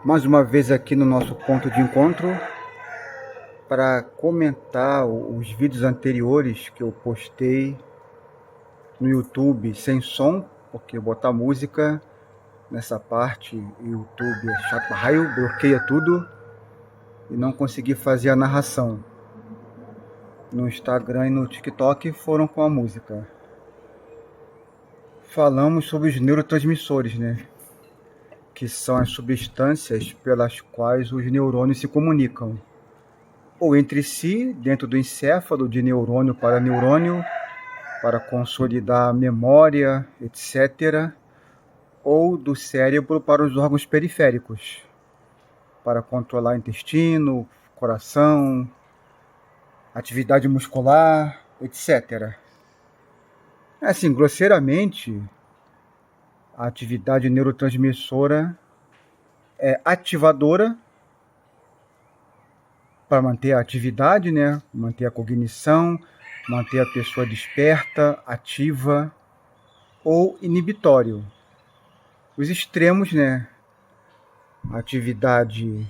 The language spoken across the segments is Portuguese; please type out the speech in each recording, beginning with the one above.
Mais uma vez aqui no nosso ponto de encontro para comentar os vídeos anteriores que eu postei no YouTube sem som, porque botar música nessa parte o YouTube é chato pra raio, bloqueia tudo e não consegui fazer a narração. No Instagram e no TikTok foram com a música. Falamos sobre os neurotransmissores, né? Que são as substâncias pelas quais os neurônios se comunicam, ou entre si, dentro do encéfalo, de neurônio para neurônio, para consolidar a memória, etc., ou do cérebro para os órgãos periféricos, para controlar intestino, coração, atividade muscular, etc. Assim, grosseiramente, a atividade neurotransmissora é ativadora para manter a atividade, né? Manter a cognição, manter a pessoa desperta, ativa, ou inibitório. Os extremos, né? A atividade,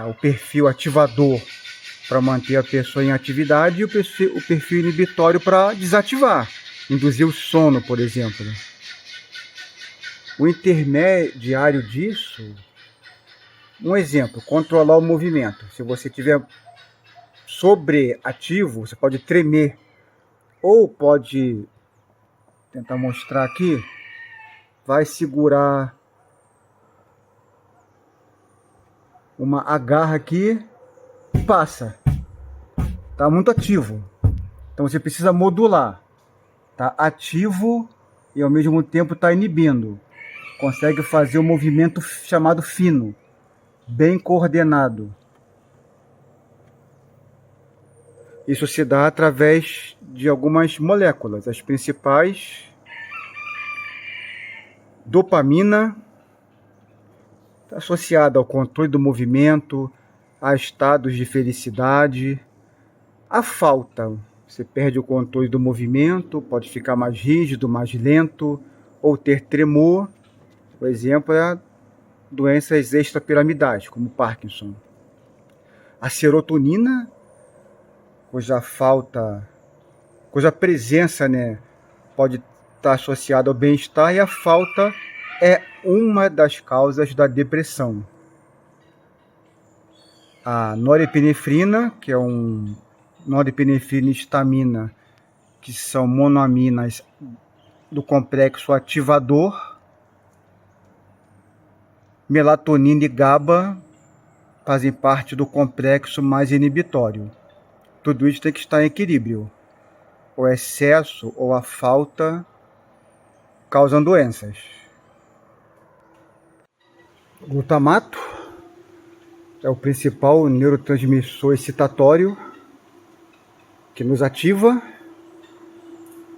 o perfil ativador para manter a pessoa em atividade e o perfil inibitório para desativar, induzir o sono, por exemplo. O intermediário disso, um exemplo, controlar o movimento. Se você tiver sobreativo, você pode tremer, ou pode tentar mostrar aqui, vai segurar uma agarra aqui e passa. Tá muito ativo. Então você precisa modular. Tá ativo e ao mesmo tempo tá inibindo. Consegue fazer um movimento chamado fino, bem coordenado. Isso se dá através de algumas moléculas. As principais: dopamina, associada ao controle do movimento, a estados de felicidade. A falta, você perde o controle do movimento, pode ficar mais rígido, mais lento, ou ter tremor. Por exemplo, é doenças extrapiramidais, como Parkinson. A serotonina, cuja presença, né, pode estar associada ao bem-estar, e a falta é uma das causas da depressão. A norepinefrina, que é norepinefrina e histamina, que são monoaminas do complexo ativador. Melatonina e GABA fazem parte do complexo mais inibitório. Tudo isso tem que estar em equilíbrio. O excesso ou a falta causam doenças. O glutamato é o principal neurotransmissor excitatório que nos ativa,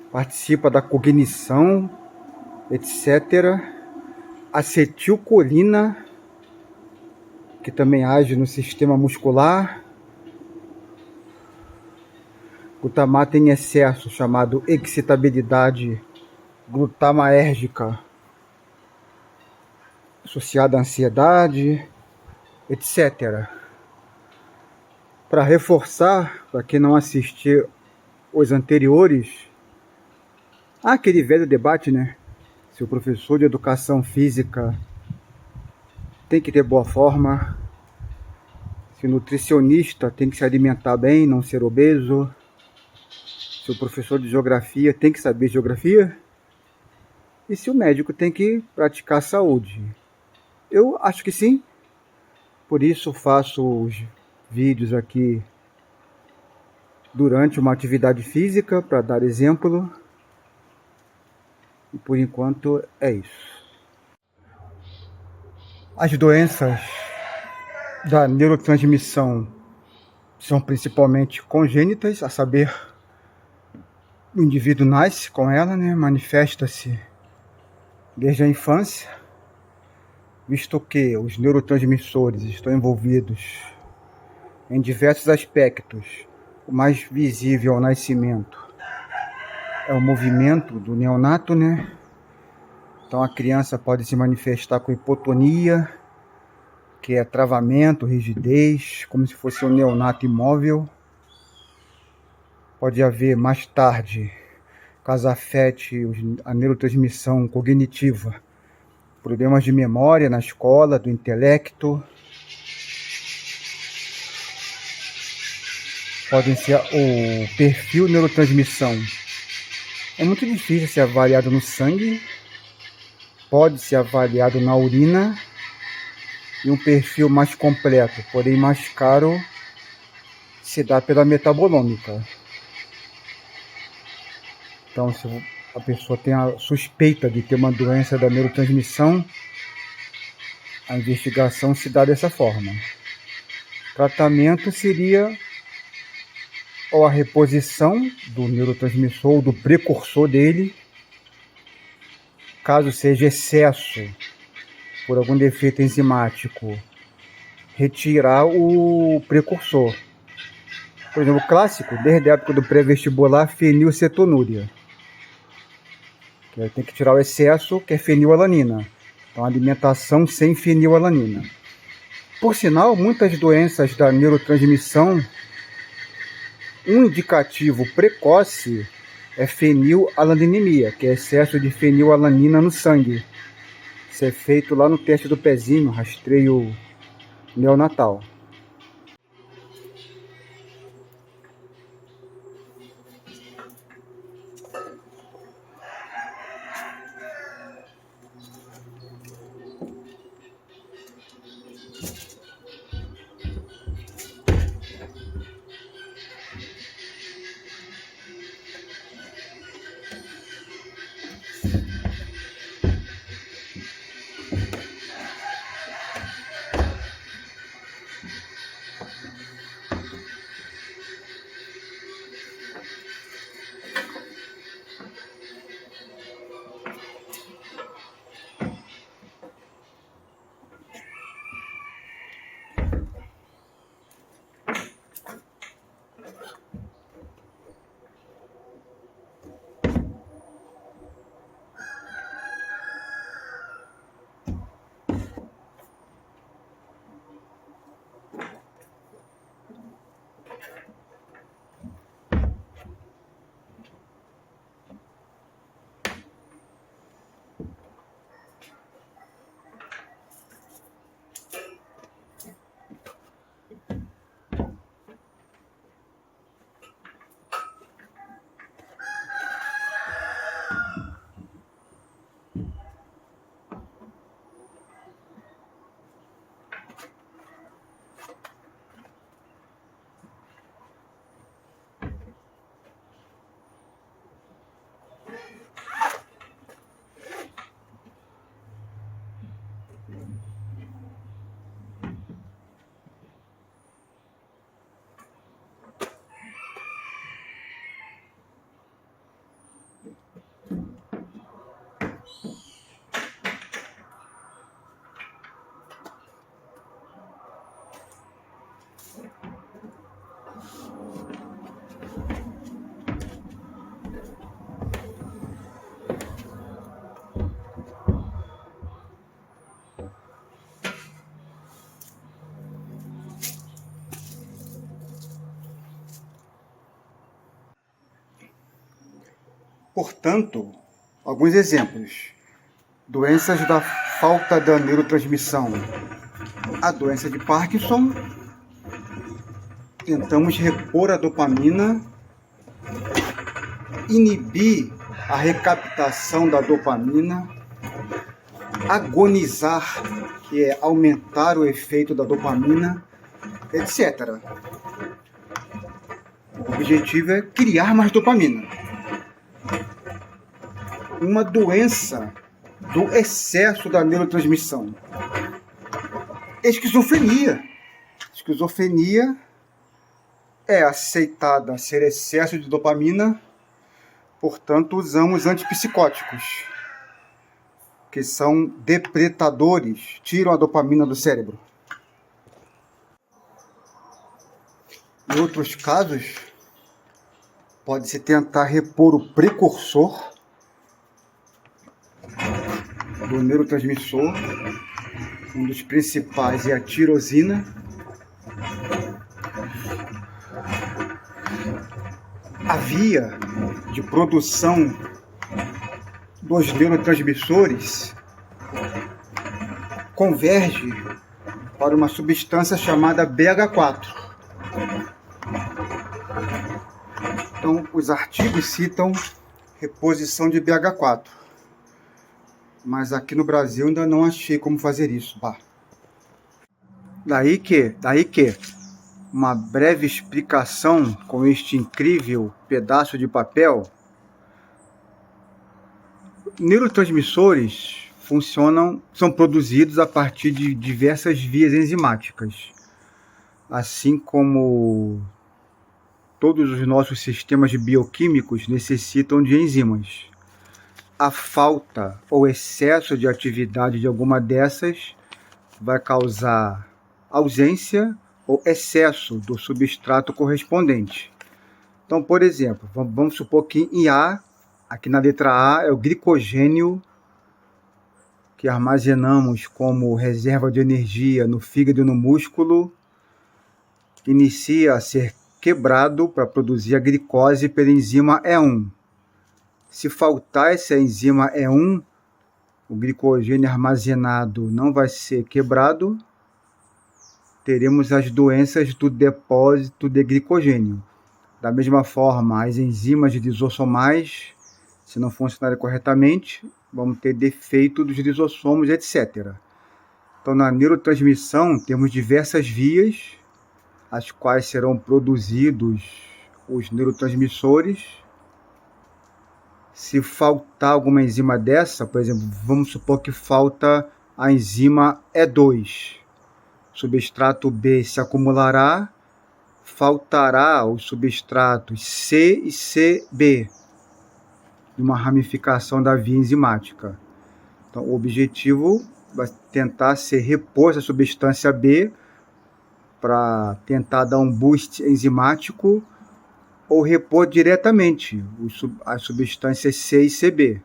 participa da cognição, etc. Acetilcolina, que também age no sistema muscular. Glutamato em excesso, chamado excitabilidade glutamaérgica, associada à ansiedade, etc. Para reforçar, para quem não assistiu os anteriores, há aquele velho debate, né? Se o professor de educação física tem que ter boa forma, se o nutricionista tem que se alimentar bem, não ser obeso, se o professor de geografia tem que saber geografia, e se o médico tem que praticar saúde. Eu acho que sim, por isso faço os vídeos aqui durante uma atividade física, para dar exemplo, e por enquanto é isso. As doenças da neurotransmissão são principalmente congênitas, a saber, o indivíduo nasce com ela, né? Manifesta-se desde a infância, visto que os neurotransmissores estão envolvidos em diversos aspectos. O mais visível ao nascimento é o movimento do neonato, né? Então a criança pode se manifestar com hipotonia, que é travamento, rigidez, como se fosse um neonato imóvel. Pode haver mais tarde, caso afete a neurotransmissão cognitiva, problemas de memória na escola, do intelecto. Podem ser o perfil neurotransmissão. É muito difícil ser avaliado no sangue, pode ser avaliado na urina, e um perfil mais completo, porém mais caro, se dá pela metabolômica. Então, se a pessoa tem a suspeita de ter uma doença da neurotransmissão, a investigação se dá dessa forma. Tratamento seria ou a reposição do neurotransmissor ou do precursor dele, caso seja excesso por algum defeito enzimático, retirar o precursor. Por exemplo, o clássico, desde a época do pré-vestibular, fenilcetonúria. Que tem que tirar o excesso, que é fenilalanina. Então, alimentação sem fenilalanina. Por sinal, muitas doenças da neurotransmissão, um indicativo precoce é fenilalaninемia, que é excesso de fenilalanina no sangue. Isso é feito lá no teste do pezinho, rastreio neonatal. Portanto, alguns exemplos. Doenças da falta da neurotransmissão. A doença de Parkinson. Tentamos repor a dopamina, inibir a recaptação da dopamina, agonizar, que é aumentar o efeito da dopamina, etc. O objetivo é criar mais dopamina. Uma doença do excesso da neurotransmissão. Esquizofrenia. Esquizofrenia é aceitada ser excesso de dopamina, portanto usamos antipsicóticos, que são depletadores, tiram a dopamina do cérebro. Em outros casos, pode-se tentar repor o precursor, do neurotransmissor. Um dos principais é a tirosina. A via de produção dos neurotransmissores converge para uma substância chamada BH4. Então, os artigos citam reposição de BH4, mas aqui no Brasil ainda não achei como fazer isso. Daí que uma breve explicação com este incrível pedaço de papel. Neurotransmissores são produzidos a partir de diversas vias enzimáticas, assim como todos os nossos sistemas bioquímicos necessitam de enzimas. A falta ou excesso de atividade de alguma dessas vai causar ausência ou excesso do substrato correspondente. Então, por exemplo, vamos supor que em A, aqui na letra A, é o glicogênio que armazenamos como reserva de energia no fígado e no músculo, inicia a ser quebrado para produzir a glicose pela enzima E1. Se faltar essa enzima E1, o glicogênio armazenado não vai ser quebrado, teremos as doenças do depósito de glicogênio. Da mesma forma, as enzimas lisossomais, se não funcionarem corretamente, vamos ter defeito dos lisossomos, etc. Então, na neurotransmissão, temos diversas vias, as quais serão produzidos os neurotransmissores. Se faltar alguma enzima dessa, por exemplo, vamos supor que falta a enzima E2. O substrato B se acumulará, faltará os substratos C e CB, de uma ramificação da via enzimática. Então, o objetivo vai tentar ser repor essa substância B para tentar dar um boost enzimático ou repor diretamente as substâncias C e CB.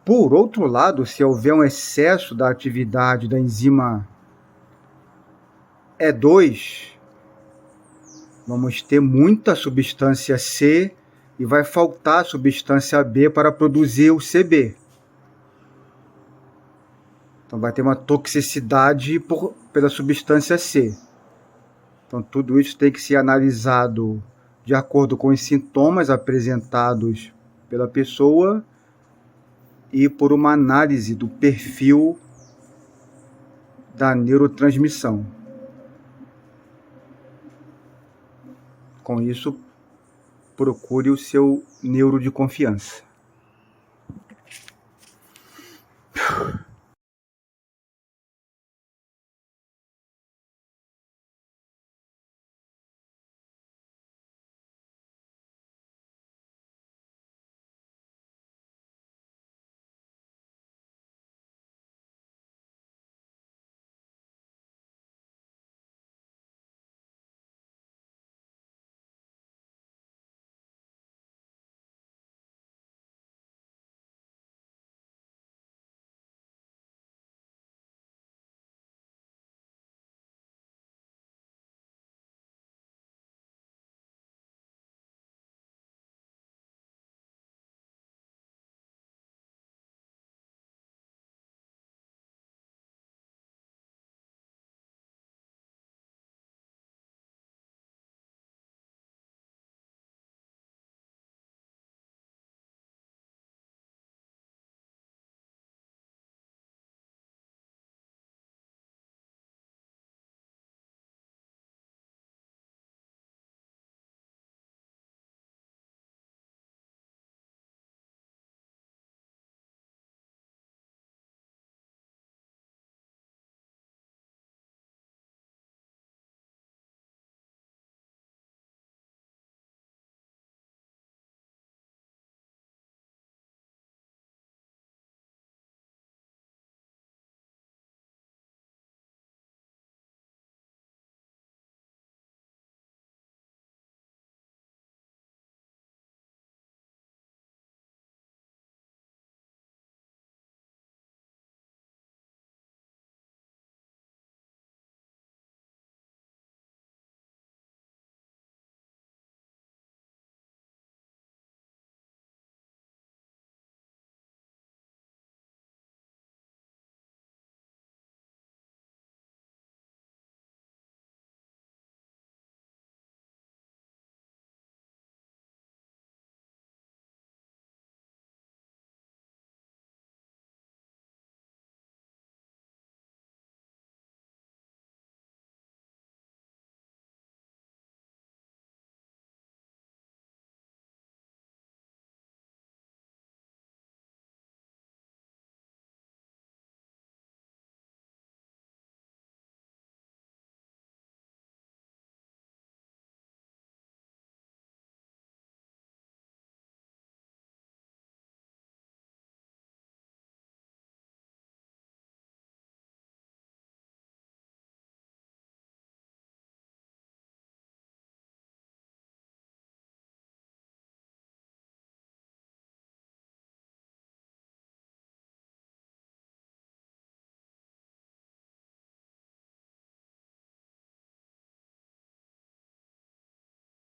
Por outro lado, se houver um excesso da atividade da enzima E2, vamos ter muita substância C e vai faltar substância B para produzir o CB. Então vai ter uma toxicidade pela substância C. Então tudo isso tem que ser analisado de acordo com os sintomas apresentados pela pessoa e por uma análise do perfil da neurotransmissão. Com isso, procure o seu neuro de confiança.